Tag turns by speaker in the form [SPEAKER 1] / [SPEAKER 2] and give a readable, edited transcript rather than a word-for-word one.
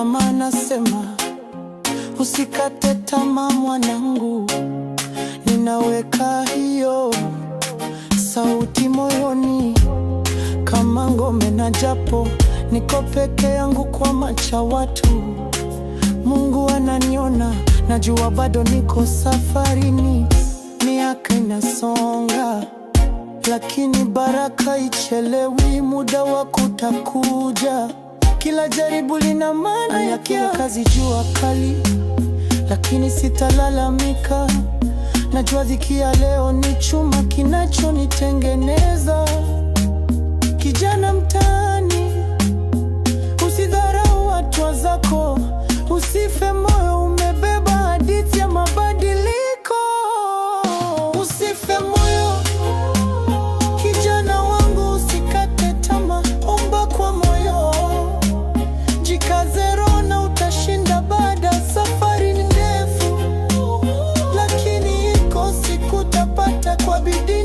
[SPEAKER 1] Mama anasema usikate tamaa mwanangu, ninaweka hiyo sauti moyoni kama ngome, na japo niko peke yangu kwa macho watu, Mungu ananiona, najua bado niko safarini. Miaka inasonga lakini baraka ichelewi, muda wako utakuja. Kila jaribu lina maana yake. Kazi jua kali lakini sitalalamika, najua dhiki ya leo ni chuma kinachonitengeneza. Kijana mtaani, usidharau hatua zako, usife moyo, umebeba hadithi ya mabadiliko. Usife moyo kijana wangu, usikate tamaa, omba kwa moyo, jikaze roho na utashinda. Baada safari ni ndefu, lakini iko siku utapata kwa bidii.